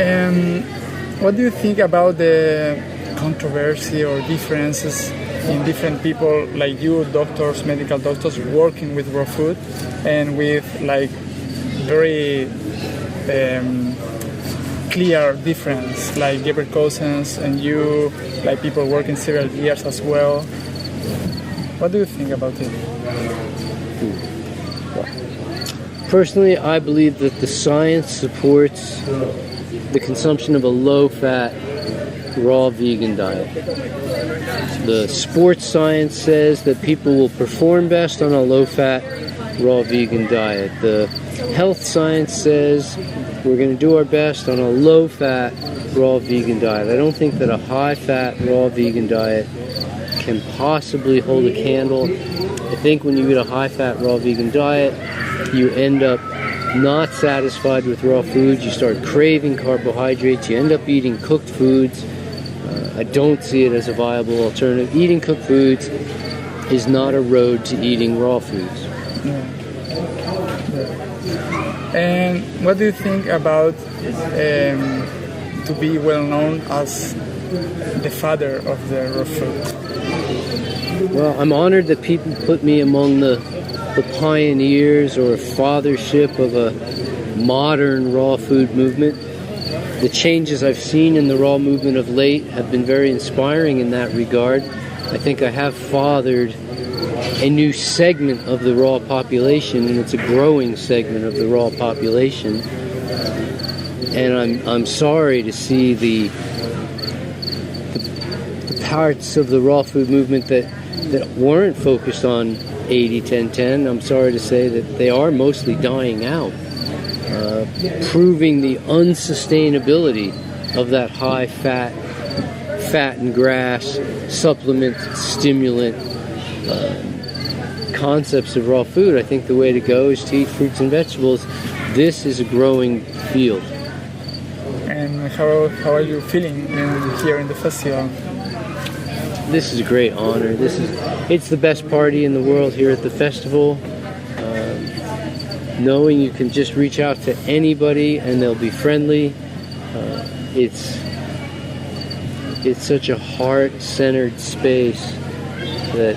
And what do you think about the controversy or differences in different people like you, doctors, medical doctors, working with raw food and with like very clear difference, like Gabriel Cousens and you, like people working several years as well? What do you think about it? Personally, I believe that the science supports the consumption of a low-fat, raw vegan diet. The sports science says that people will perform best on a low-fat, raw vegan diet. The health science says we're going to do our best on a low-fat, raw vegan diet. I don't think that a high-fat, raw vegan diet can possibly hold a candle. I think when you eat a high-fat, raw vegan diet, you end up not satisfied with raw foods. You start craving carbohydrates. You end up eating cooked foods. I don't see it as a viable alternative. Eating cooked foods is not a road to eating raw foods. And what do you think about to be well known as the father of the raw food? Well, I'm honored that people put me among the pioneers or fathership of a modern raw food movement. The changes I've seen in the raw movement of late have been very inspiring in that regard. I think I have fathered a new segment of the raw population, and it's a growing segment of the raw population. And I'm sorry to see the parts of the raw food movement that weren't focused on 80-10-10. I'm sorry to say that they are mostly dying out, proving the unsustainability of that high fat and grass, supplement, stimulant concepts of raw food. I think the way to go is to eat fruits and vegetables. This is a growing field. And how are you feeling here in the festival? This is a great honor. It's the best party in the world here at the festival. Knowing you can just reach out to anybody and they'll be friendly. It's such a heart-centered space that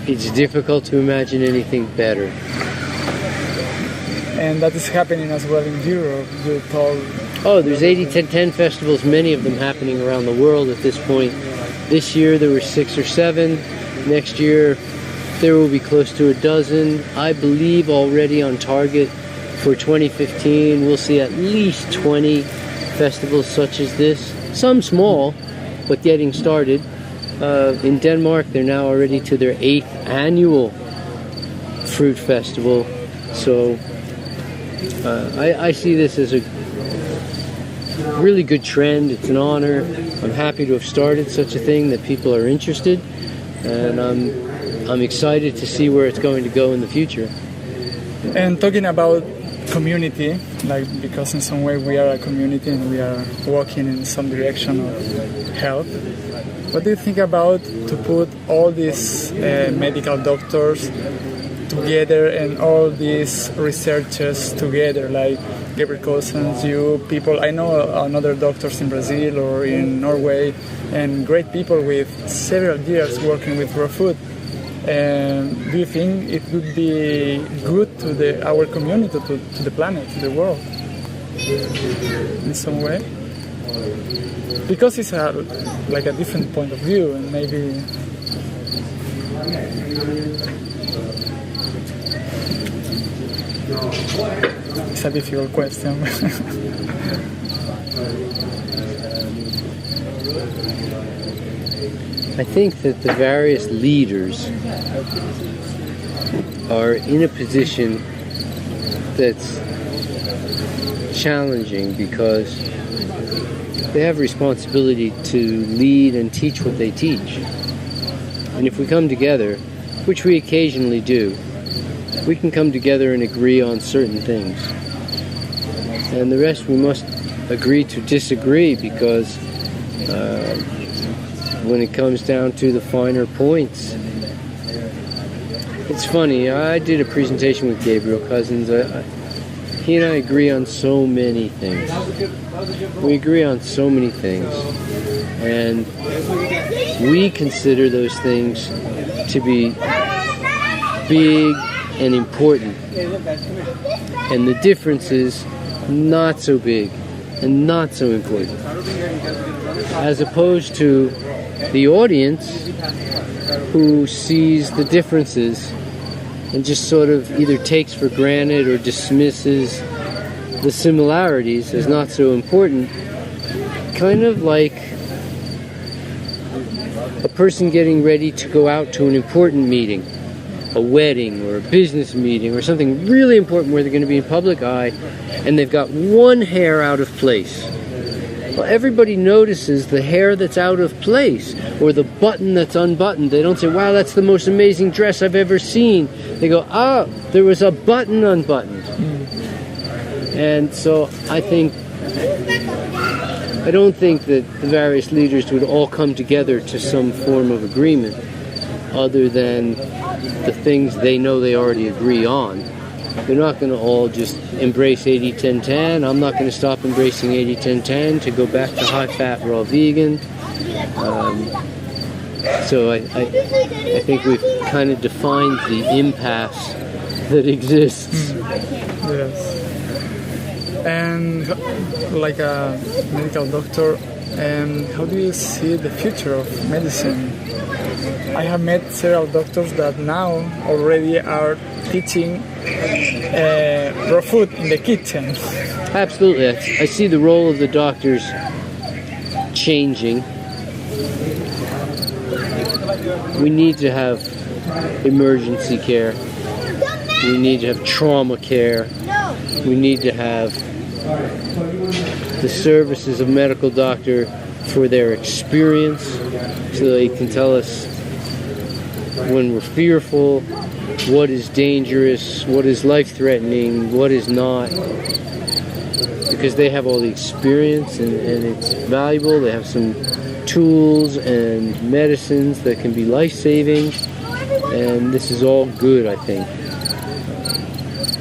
it's difficult to imagine anything better. And that is happening as well in Europe. You told. Oh, there's 80-10-10 festivals, many of them happening around the world at this point. This year there were 6 or 7. Next year there will be close to a dozen. I believe already on target for 2015 we'll see at least 20 festivals such as this. Some small, but getting started. In Denmark they're now already to their 8th annual fruit festival. So I see this as a really good trend. It's an honor. I'm happy to have started such a thing that people are interested, and I'm excited to see where it's going to go in the future. And talking about community, like because in some way we are a community and we are walking in some direction of health. What do you think about to put all these medical doctors together and all these researchers together, like Gabriel Cousens, you people, I know other doctors in Brazil or in Norway, and great people with several years working with raw food. And do you think it would be good to our community, to the planet, to the world, in some way? Because it's like a different point of view, and maybe. It's a difficult question. I think that the various leaders are in a position that's challenging because they have responsibility to lead and teach what they teach. And if we come together, which we occasionally do, we can come together and agree on certain things. And the rest we must agree to disagree, because when it comes down to the finer points, it's funny. I did a presentation with Gabriel Cousens. he and I agree on so many things. We agree on so many things. And we consider those things to be big and important. And the difference is not so big and not so important. As opposed to the audience who sees the differences and just sort of either takes for granted or dismisses the similarities as not so important, kind of like a person getting ready to go out to an important meeting, a wedding or a business meeting or something really important where they're going to be in public eye, and they've got one hair out of place. Well, everybody notices the hair that's out of place or the button that's unbuttoned. They don't say, wow, that's the most amazing dress I've ever seen. They go, ah, there was a button unbuttoned. And so I don't think that the various leaders would all come together to some form of agreement other than the things they know they already agree on. They're not going to all just embrace 80-10-10. I'm not going to stop embracing 80-10-10 to go back to high-fat raw vegan. So I think we've kind of defined the impasse that exists. Yes. And like a medical doctor, how do you see the future of medicine? I have met several doctors that now already are teaching raw food in the kitchen. Absolutely. I see the role of the doctors changing. We need to have emergency care. We need to have trauma care. We need to have the services of medical doctor for their experience so they can tell us when we're fearful, what is dangerous, what is life-threatening, what is not, because they have all the experience and it's valuable. They have some tools and medicines that can be life-saving, and this is all good, I think.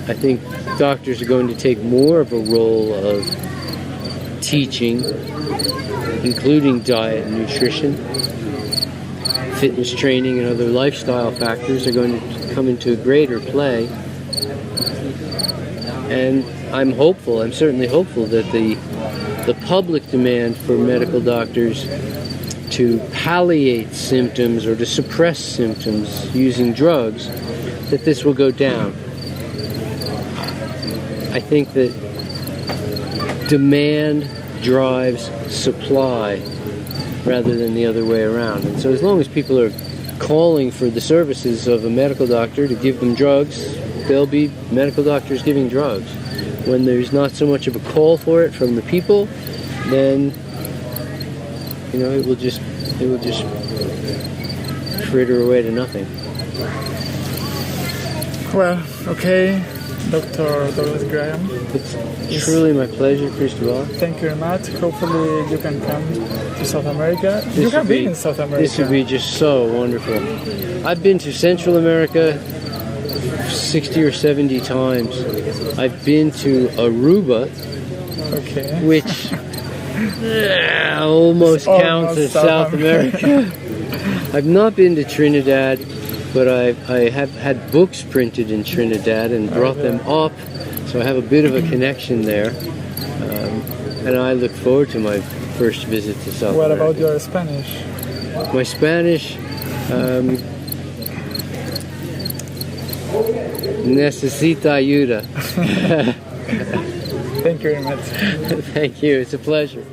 I think doctors are going to take more of a role of teaching, including diet and nutrition. Fitness training and other lifestyle factors are going to come into a greater play. And I'm certainly hopeful that the public demand for medical doctors to palliate symptoms or to suppress symptoms using drugs, that this will go down. I think that demand drives supply rather than the other way around. And so as long as people are calling for the services of a medical doctor to give them drugs, there'll be medical doctors giving drugs. When there's not so much of a call for it from the people, then it will just fritter away to nothing. Well, okay, Dr. Douglas Graham. It's truly my pleasure, Cristobal. Thank you very much. Hopefully you can come to South America. You have been in South America. This would be just so wonderful. I've been to Central America 60 or 70 times. I've been to Aruba, which almost counts as South America. I've not been to Trinidad, but I have had books printed in Trinidad and brought them up, so I have a bit of a connection there. And I look forward to my first visit to South America. What about your Spanish? My Spanish, necesita ayuda. Thank you very much. Thank you. It's a pleasure.